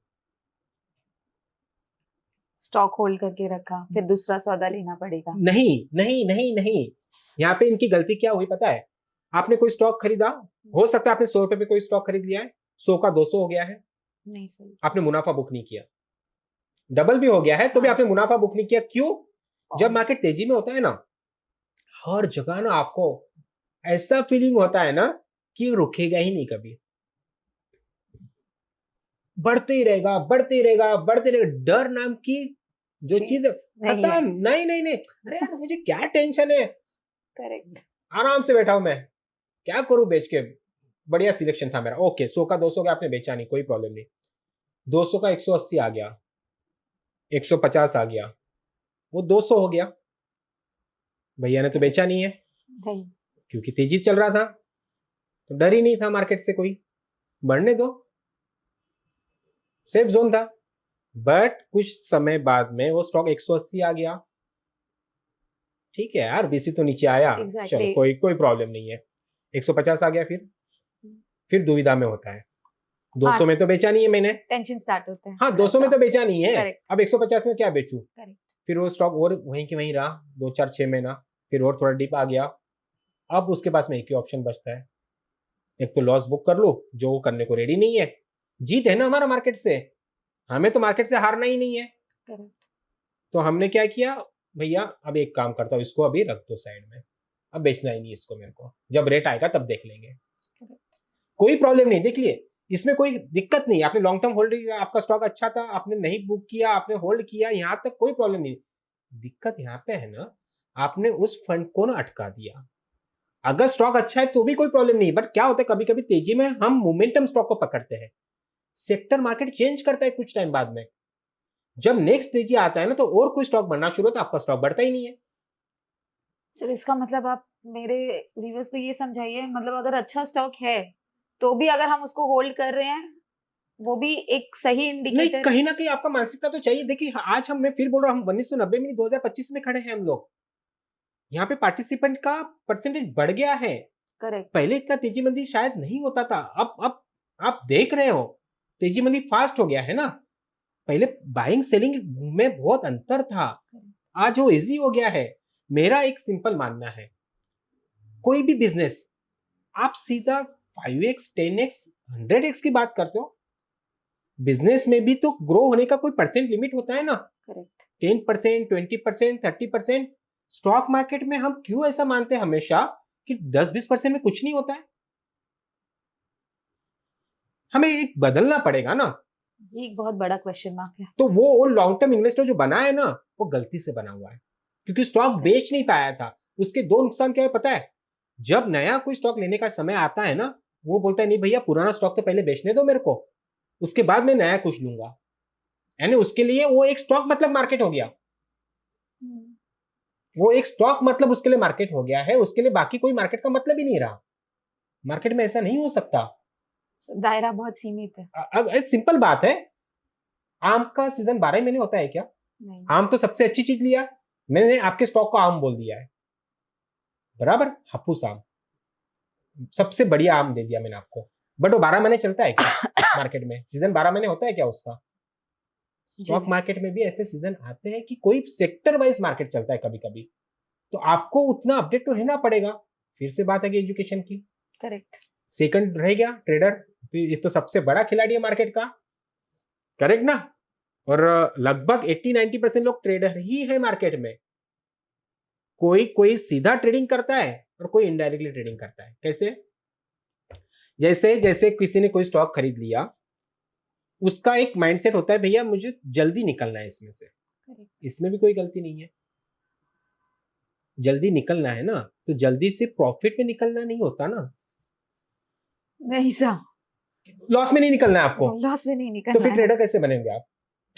स्टॉक होल्ड करके रखा, फिर दूसरा सौदा लेना पड़ेगा। नहीं नहीं नहीं नहीं, यहाँ पे इनकी गलती क्या हुई पता है, आपने कोई स्टॉक खरीदा, हो सकता है आपने 100 रुपए में कोई स्टॉक खरीद लिया है, 100 का 200 हो गया है, नहीं सही, आपने मुनाफा बुक नहीं किया, डबल भी हो गया है तो भी आपने मुनाफा बुक नहीं किया। क्यों? जब मार्केट तेजी में होता है ना, हर जगह ना आपको ऐसा फीलिंग होता है ना कि रुकेगा ही नहीं, कभी बढ़ते ही रहेगा, बढ़ते ही रहेगा, बढ़ते रहेगा। डर नाम की जो चीज खत्म, नहीं नहीं नहीं, अरे यार मुझे क्या टेंशन है, करेक्ट, आराम से बैठा हूं मैं, क्या करूं बेच के, बढ़िया सिलेक्शन था मेरा, ओके 100 का 200 का आपने बेचा नहीं, कोई प्रॉब्लम नहीं, 200 का 180 आ गया, 150 आ गया, वो 200 हो गया, भैया ने तो बेचा नहीं है, क्योंकि तेजी चल रहा था तो डर ही नहीं था मार्केट से, कोई बढ़ने दो, सेफ जोन था। बट कुछ समय बाद में वो स्टॉक 180 आ गया। ठीक है यार, बीसी तो नीचे आया, चलो कोई प्रॉब्लम नहीं है। 150 आ गया, फिर दुविधा में होता है। 200 में तो बेचा नहीं है मैंने, टेंशन स्टार्ट होता है। हाँ 200 में तो बेचा नहीं है, Correct. अब 150 में क्या बेचूं? Correct. फिर वो स्टॉक और वहीं के वहीं रहा 2-4-6 महीना, फिर और थोड़ा डिप आ गया। अब उसके पास में एक ही ऑप्शन बचता है, एक तो लॉस बुक कर लो, जो वो करने को रेडी नहीं है। जीत है ना हमारा मार्केट से, हमें तो मार्केट से हारना ही नहीं है। Correct. तो हमने क्या किया, भैया अब एक काम करता हूँ, इसको अभी रख दो साइड में, अब बेचना ही नहीं इसको, मेरे को जब रेट आएगा तब देख लेंगे। कोई प्रॉब्लम नहीं, देख लिए इसमें कोई दिक्कत नहीं। आपने लॉन्ग टर्म होल्ड किया, आपका स्टॉक अच्छा था, आपने नहीं बुक किया, आपने होल्ड किया, यहां तक कोई प्रॉब्लम नहीं। दिक्कत यहाँ पे है ना, आपने उस फंड को ना अटका दिया। अगर स्टॉक अच्छा है तो भी कोई प्रॉब्लम नहीं, बट क्या होता है कभी कभी तेजी में हम मोमेंटम स्टॉक को पकड़ते हैं, सेक्टर मार्केट चेंज करता है कुछ टाइम बाद में, जब नेक्स्ट तेजी आता है ना तो और कोई स्टॉक बढ़ना शुरू, तो आपका स्टॉक बढ़ता ही नहीं है। सर इसका मतलब आप मेरे व्यूअर्स को ये समझाइए, मतलब अगर अच्छा स्टॉक है तो भी अगर हम उसको होल्ड कर रहे हैं, वो भी एक सही इंडिकेटर नहीं, कहीं ना कहीं आपका मानसिकता तो चाहिए। देखिए आज हम, मैं फिर बोल रहा हूँ, हम 1990 में 2025 में खड़े हैं हम लोग। यहाँ पे पार्टिसिपेंट का परसेंटेज बढ़ गया है। करेक्ट। पहले इतना तेजी मंदी शायद नहीं होता था, अब आप देख रहे हो तेजी मंदी फास्ट हो गया है ना। पहले बाइंग सेलिंग में बहुत अंतर था, आज वो इजी हो गया है। मेरा एक सिंपल मानना है, कोई भी बिजनेस आप सीधा 5x 10x 100x की बात करते हो, बिजनेस में भी तो ग्रो होने का कोई परसेंट लिमिट होता है ना। करेक्ट। 10%, 20%, 30%। स्टॉक मार्केट में हम क्यों ऐसा मानते हैं हमेशा कि 10-20% में कुछ नहीं होता है? हमें एक बदलना पड़ेगा ना। ये एक बहुत बड़ा क्वेश्चन मार्क है। तो वो लॉन्ग टर्म इन्वेस्टर जो बना है ना, वो गलती से बना हुआ है, क्योंकि स्टॉक बेच नहीं पाया था। उसके दो नुकसान क्या है पता है, जब नया कोई स्टॉक लेने का समय आता है ना, वो बोलता है नहीं भैया पुराना स्टॉक तो पहले बेचने दो मेरे को, उसके बाद मैं नया कुछ लूंगा। यानी उसके लिए वो एक स्टॉक मतलब मार्केट हो गया, वो एक स्टॉक मतलब उसके लिए मार्केट हो गया है, उसके लिए बाकी कोई मार्केट का मतलब ही नहीं रहा। मार्केट में ऐसा नहीं हो सकता, दायरा बहुत सीमित है। सिंपल बात है। आम का सीजन 12 महीने होता है क्या? नहीं। आम तो सबसे अच्छी चीज लिया, मैंने आपके स्टॉक को आम बोल दिया है, बराबर, हापुस आम सबसे बढ़िया आम दे दिया मैंने आपको। बट वो 12 महीने चलता है क्या मार्केट में? सीजन 12 महीने होता है क्या उसका? स्टॉक मार्केट में भी ऐसे सीजन आते हैं कि कोई सेक्टर वाइज मार्केट चलता है कभी कभी, तो आपको उतना अपडेट तो रहना पड़ेगा। फिर से बात है कि एजुकेशन की। करेक्ट। सेकंड रह गया ट्रेडर, ये तो सबसे बड़ा खिलाड़ी है मार्केट का, करेक्ट ना। और लगभग 80-90% लोग ट्रेडर ही है मार्केट में। कोई सीधा ट्रेडिंग करता है और कोई इनडायरेक्टली ट्रेडिंग करता है। कैसे? जैसे जैसे किसी ने कोई स्टॉक खरीद लिया, उसका एक माइंडसेट होता है भैया मुझे जल्दी निकलना है इसमें से। इसमें भी कोई गलती नहीं है, जल्दी निकलना है ना, तो जल्दी से प्रॉफिट में निकलना नहीं होता ना, नहीं सर, लॉस में नहीं निकलना है आपको, लॉस में नहीं निकलना। तो फिर ट्रेडर कैसे बनेंगे आप?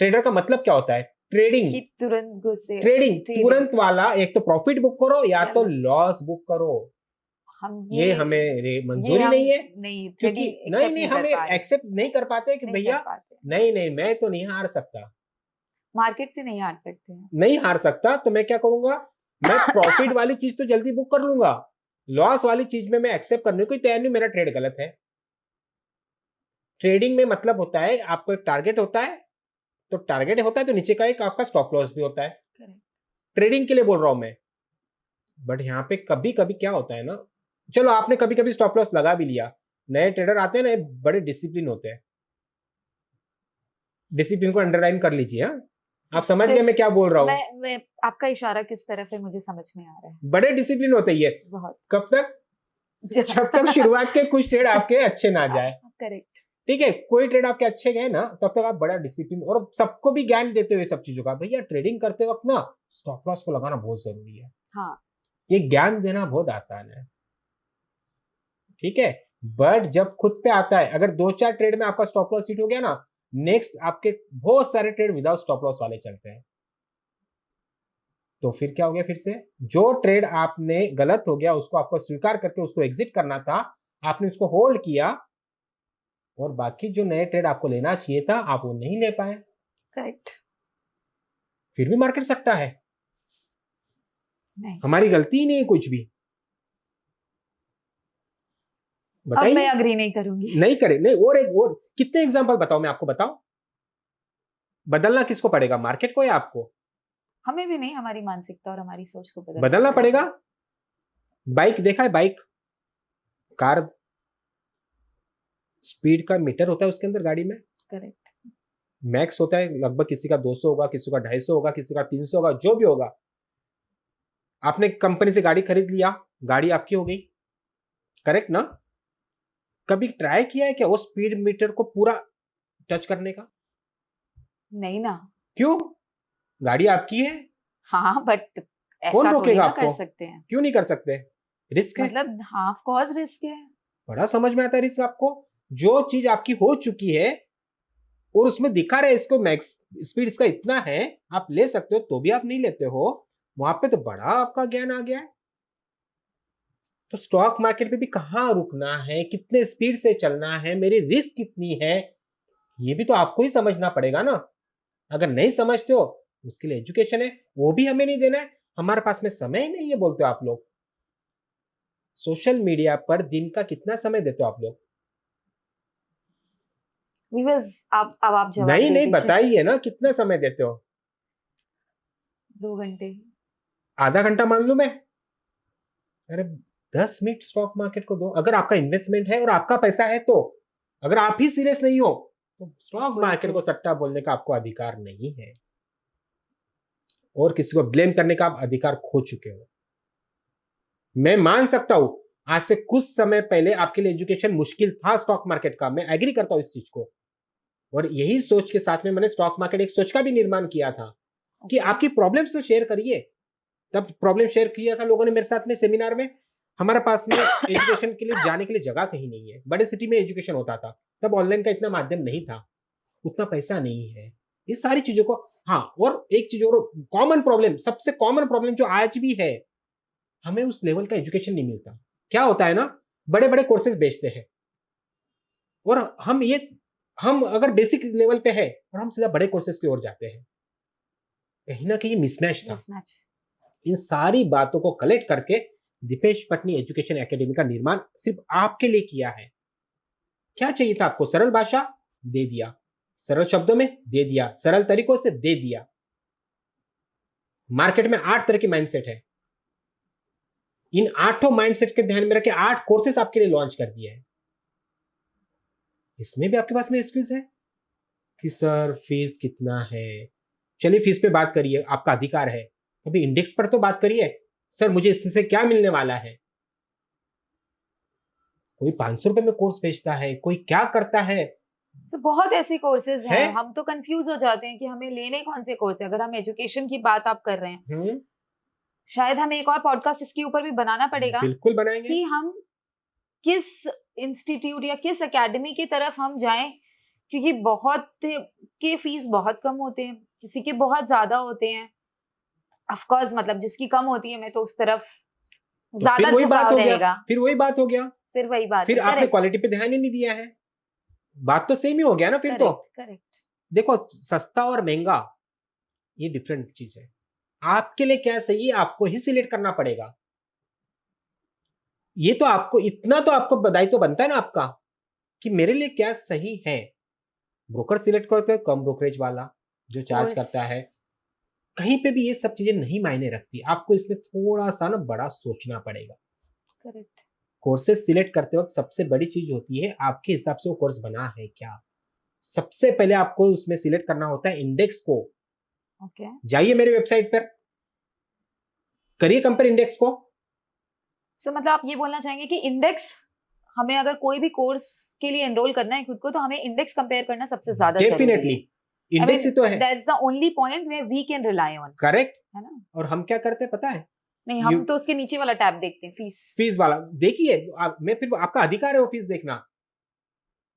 ट्रेडर का मतलब क्या होता है? ट्रेडिंग, तुरंत घुसे, ट्रेडिंग तुरंत वाला। एक तो प्रॉफिट बुक करो या तो लॉस बुक करो। हम ये हमें मंजूरी नहीं है, नहीं, क्योंकि नहीं हमें एक्सेप्ट नहीं कर पाते कि भैया नहीं मैं तो नहीं हार सकता, मार्केट से नहीं हार सकते, नहीं हार सकता, तो मैं क्या करूंगा, मैं प्रॉफिट वाली चीज तो जल्दी बुक कर लूंगा, लॉस वाली चीज में मैं एक्सेप्ट करने को तैयार नहीं, मेरा ट्रेड गलत है। ट्रेडिंग में मतलब होता है आपको एक टारगेट होता है, तो टारगेट होता है तो नीचे का एक आपका स्टॉप लॉस भी होता है। ट्रेडिंग के लिए बोल रहा हूं मैं। बट यहाँ पे कभी कभी क्या होता है ना, चलो आपने कभी कभी स्टॉप लॉस लगा भी लिया, नए ट्रेडर आते हैं ना, बड़े डिसिप्लिन होते हैं, डिसिप्लिन को अंडरलाइन कर लीजिए। हाँ, आप समझ गए मैं क्या बोल रहा हूँ? मैं आपका इशारा किस तरफ है मुझे समझ में आ रहा है। बड़े डिसिप्लिन होते ही है बहुत। कब तक? जब तक शुरुआत के कुछ ट्रेड आपके अच्छे ना जाए। करेक्ट, ठीक है, कोई ट्रेड आपके अच्छे गए ना, तब तक आप बड़ा डिसिप्लिन, और सबको भी ज्ञान देते हुए सब चीजों का, भैया ट्रेडिंग करते वक्त ना स्टॉप लॉस को लगाना बहुत जरूरी है। हाँ, ये ज्ञान देना बहुत आसान है, ठीक है। बट जब खुद पे आता है, अगर 2-4 ट्रेड में आपका स्टॉप लॉस हिट हो गया ना, नेक्स्ट आपके बहुत सारे ट्रेड विदाउट स्टॉप लॉस वाले चलते हैं। तो फिर क्या हो गया? फिर से जो ट्रेड आपने गलत हो गया उसको आपको स्वीकार करके उसको एग्जिट करना था, आपने उसको होल्ड किया, और बाकी जो नए ट्रेड आपको लेना चाहिए था आप वो नहीं ले पाए, करेक्ट। फिर भी मार्केट सट्टा है। नहीं, हमारी गलती ही नहीं है कुछ भी। अब बताइए। मैं अग्री नहीं करूंगी। नहीं करे, नहीं। और कितने एग्जांपल बताओ, मैं आपको बताऊं? बदलना किसको पड़ेगा, मार्केट को या आपको? हमें भी नहीं, हमारी मानसिकता और हमारी सोच को बदलना पड़ेगा। बाइक देखा है? बाइक, कार, स्पीड का मीटर होता है उसके अंदर गाड़ी में। करेक्ट। मैक्स होता है लगभग, किसी का 200 होगा, किसी का 250 होगा, किसी का 300 होगा, जो भी होगा। आपने कंपनी से गाड़ी खरीद लिया, गाड़ी आपकी हो गई, करेक्ट ना? कभी ट्राई किया है क्या वो स्पीड मीटर को पूरा टच करने का? नहीं ना। क्यों? गाड़ी आपकी है। हाँ, बट कौन ऐसा थोड़ी रोकेगा ना कर आपको? सकते हैं। क्यों नहीं कर सकते? रिस्क है। मतलब हाँ, ऑफ कोर्स रिस्क है। बड़ा समझ में आता है रिस्क आपको। जो चीज आपकी हो चुकी है और उसमें दिखा रहे इसको मैक्स स्पीड इसका इतना है, आप ले सकते हो, तो भी आप नहीं लेते हो, वहां पे तो बड़ा आपका ज्ञान आ गया है। तो स्टॉक मार्केट पे भी कहाँ रुकना है, कितने स्पीड से चलना है, मेरी रिस्क कितनी है, ये भी तो आपको ही समझना पड़ेगा ना। अगर नहीं समझते हो, उसके लिए एजुकेशन है, वो भी हमें नहीं देना है, हमारे पास में समय ही नहीं है बोलते हो आप लोग। सोशल मीडिया पर दिन का कितना समय देते हो आप लोग? व्यूअर्स, अब आप जवाब नहीं दे नहीं, दीजिए। बताइए ना कितना समय देते हो? 2 घंटे। आधा घंटा मान लूं मैं? अरे 10 मिनट स्टॉक मार्केट को दो, अगर आपका इन्वेस्टमेंट है और आपका पैसा है तो। अगर आप ही सीरियस नहीं हो तो स्टॉक मार्केट को सट्टा बोलने का आपको अधिकार नहीं है, और किसी को ब्लेम करने का आप अधिकार खो चुके हो। मैं मान सकता हूं आज से कुछ समय पहले आपके लिए एजुकेशन मुश्किल था स्टॉक मार्केट का, मैं एग्री करता हूं इस चीज को, और यही सोच के साथ में मैंने स्टॉक मार्केट एक सोच का भी निर्माण किया था कि आपकी प्रॉब्लम्स तो शेयर करिए। तब प्रॉब्लम शेयर किया था लोगों ने मेरे साथ में सेमिनार में। हमारे पास में एजुकेशन के लिए जाने के लिए जगह कहीं नहीं है, बड़े सिटी में एजुकेशन होता था, तब ऑनलाइन का इतना माध्यम नहीं था, उतना पैसा नहीं है, ये सारी चीजों को। हाँ, और एक चीज और, कॉमन प्रॉब्लम, सबसे कॉमन प्रॉब्लम जो आज भी है, हमें उस लेवल का एजुकेशन नहीं मिलता। क्या होता है ना, बड़े बड़े कोर्सेज बेचते हैं, और हम अगर बेसिक लेवल पे है और हम सीधा बड़े कोर्सेज की ओर जाते हैं, कहीं ना कहीं मिसमैच था। मिसमैच। इन सारी बातों को कलेक्ट करके दीपेश पटनी एजुकेशन एकेडमी का निर्माण सिर्फ आपके लिए किया है। क्या चाहिए था आपको? सरल भाषा दे दिया, सरल शब्दों में दे दिया, सरल तरीकों से दे दिया। मार्केट में 8 तरह के माइंडसेट है, इन 8 माइंडसेट के ध्यान में रखे 8 कोर्सेस आपके लिए लॉन्च कर दिए हैं। इसमें भी आपके पास में एक्सक्यूज है कि सर फीस कितना है? चलिए फीस पे बात करिए, आपका अधिकार है। कभी इंडेक्स पर तो बात करिए, सर मुझे इससे क्या मिलने वाला है। कोई 500 रुपए में कोर्स बेचता है, कोई क्या करता है। बहुत ऐसे कोर्सेज हैं, है? हम तो कंफ्यूज हो जाते हैं कि हमें लेने कौन से कोर्स है। अगर हम एजुकेशन की बात आप कर रहे हैं, शायद हमें एक और पॉडकास्ट इसके ऊपर भी बनाना पड़ेगा बिल्कुल बनाएंगे कि हम किस इंस्टीट्यूट या किस एकेडमी की तरफ हम जाएं, क्योंकि बहुत के फीस बहुत कम होते हैं, किसी के बहुत ज्यादा होते हैं। ऑफ कोर्स मतलब जिसकी कम होती है, मैं तो उस तरफ तो ज्यादा फिर वही बात झुकाव हो गया, रहेगा। फिर वही बात हो गया, फिर वही बात फिर है। आपने करेक्ट क्वालिटी पे ध्यान ही नहीं दिया है। बात तो सेम ही हो गया ना फिर तो। करेक्ट। देखो, सस्ता और महंगा ये डिफरेंट चीज है। आपके लिए क्या सही है आपको ही सिलेक्ट करना पड़ेगा। ये तो आपको, इतना तो आपको बधाई तो बनता है ना आपका कि मेरे लिए क्या सही है। ब्रोकर सिलेक्ट करते हैं कम ब्रोकरेज वाला जो चार्ज करता है, कहीं पे भी ये सब चीजें नहीं मायने रखती। आपको इसमें थोड़ा सा ना बड़ा सोचना पड़ेगा। करेक्ट। कोर्सेज सिलेक्ट करते वक्त सबसे बड़ी चीज होती है आपके हिसाब से वो कोर्स बना है क्या। सबसे पहले आपको उसमें सिलेक्ट करना होता है इंडेक्स को। ओके। जाइए मेरे वेबसाइट पर, करिए कंपेयर इंडेक्स को। सो मतलब आप ये बोलना चाहेंगे कि इंडेक्स, हमें अगर कोई भी कोर्स के लिए एनरोल करना है खुद को, तो हमें इंडेक्स कंपेयर करना सबसे ज्यादा जरूरी है। डेफिनेटली इंडेक्स ही तो है, that's the only point where we can rely on. Correct. है ना? और हम क्या करते हैं पता है? नहीं, हम तो उसके नीचे वाला टैब देखते हैं, फीस वाला देखिए। मैं फिर आपका अधिकार है वो फीस देखना,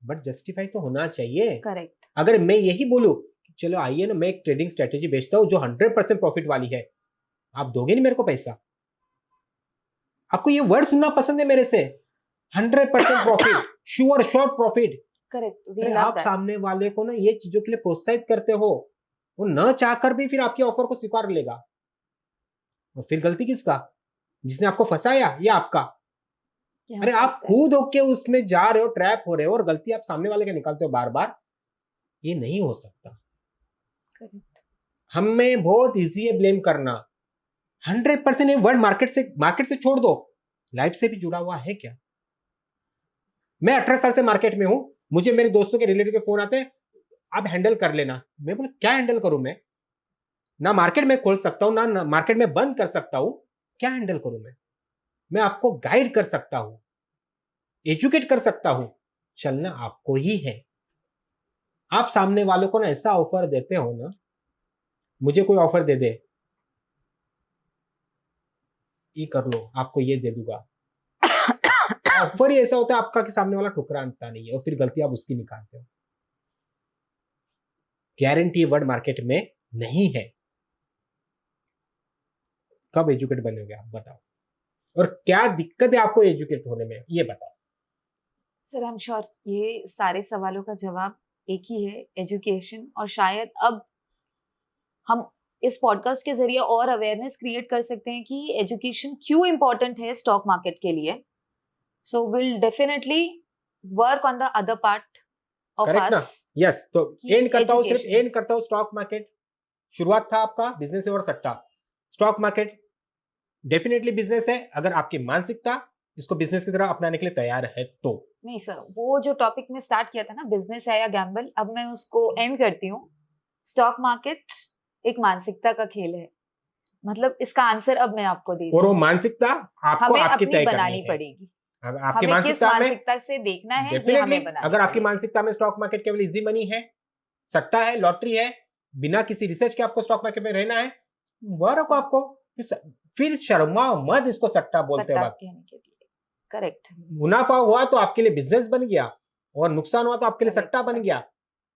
बट जस्टिफाई तो होना चाहिए। करेक्ट। अगर मैं यही बोलूं चलो आइए ना, मैं एक ट्रेडिंग स्ट्रेटेजी बेचता हूं जो 100% प्रॉफिट वाली है, आप दोगे नहीं मेरे को पैसा? आपको ये वर्ड सुनना पसंद है मेरे से? 100% profit, sure short profit. Correct, we are love आप दैट। सामने वाले को ना ये चीजों के लिए प्रोत्साहित करते हो, वो न चाहकर भी फिर आपके ऑफर को स्वीकार लेगा। और फिर गलती किसका? जिसने आपको फंसाया या आपका? अरे आप खुद होके उसमें जा रहे हो, ट्रैप हो रहे हो, और गलती आप सामने वाले का निकालते हो बार बार। ये नहीं हो सकता। करेक्ट। हमें बहुत इजी है ब्लेम करना। 100% ये वर्ड मार्केट से छोड़ दो, लाइफ से भी जुड़ा हुआ है क्या? मैं 18 साल से मार्केट में हूं, मुझे मेरे दोस्तों के रिलेटिव के फोन आते हैं, आप हैंडल कर लेना। मैं बोला क्या हैंडल करूं मैं? ना मार्केट में खोल सकता हूं, ना मार्केट में बंद कर सकता हूं। क्या हैंडल करूं मैं आपको गाइड कर सकता हूं, एजुकेट कर सकता हूं, चलना आपको ही है। आप सामने वालों को ना ऐसा ऑफर देते हो ना, मुझे कोई ऑफर दे दे, ये कर लो, आपको ये दे दूंगा। ऑफर ही ऐसा होता है आपका कि सामने वाला ठुकराता नहीं है, और फिर गलती आप उसकी निकालते हो। गारंटी वर्ड मार्केट में नहीं है। कब एजुकेट बनेंगे आप बताओ? और क्या दिक्कत है आपको एजुकेट होने में, ये बताओ। सर आई एम श्योर ये सारे सवालों का जवाब एक ही है, एजुकेशन। और शायद अब हम इस पॉडकास्ट के जरिए और अवेयरनेस क्रिएट कर सकते हैं कि एजुकेशन क्यों इम्पोर्टेंट है स्टॉक मार्केट के लिए। So will definitely work on the other part of correct ना? अस। यस। तो कि एंड करता हूं, सिर्फ education। एंड करता हूं। स्टॉक मार्केट शुरुआत था आपका बिजनेस और सट्टा। स्टॉक मार्केट डेफिनेटली बिजनेस है, अगर आपकी मानसिकता इसको बिजनेस की तरह अपनाने के लिए तैयार है तो। नहीं सर, वो जो टॉपिक में स्टार्ट किया था ना, बिजनेस है या गैम्बल, अब मैं उसको एंड करती हूँ। स्टॉक मार्केट एक मानसिकता का खेल है। मतलब इसका आंसर अब मैं आपको दे और रही वो हूँ। मानसिकता आपको हमें आपकी अपनी तय बनानी करनी है। पड़ेगी। अगर आपकी हमें किस मानसिकता में मानसिकता से देखना है ये डेफिनेटली, हमें बनानी अगर आपकी पड़ेगी। मानसिकता में स्टॉक मार्केट केवल इजी मनी है, सट्टा है, लॉटरी है, बिना किसी रिसर्च के आपको स्टॉक मार्केट में रहना है, वर्क आपको फिर शर्मा मत इसको सट्टा बोलते सट्टा वक्त। कहने के लिए। करेक्ट। मुनाफा हुआ तो आपके लिए बिजनेस बन गया, और नुकसान हुआ तो आपके लिए Correct, सट्टा बन गया।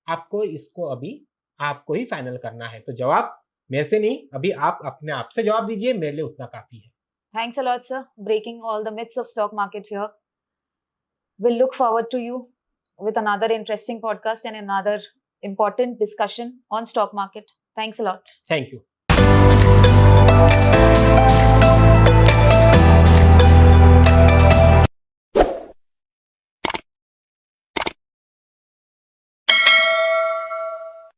आपको इसको अभी आपको ही फाइनल करना है। तो जवाब मेरे से नहीं, अभी आप अपने आप से जवाब दीजिए, मेरे लिए उतना काफी है। Thanks a lot, sir. Breaking all the myths of stock market here. We'll look forward to you with another interesting podcast and another important discussion on stock market. Thanks a lot. Thank you.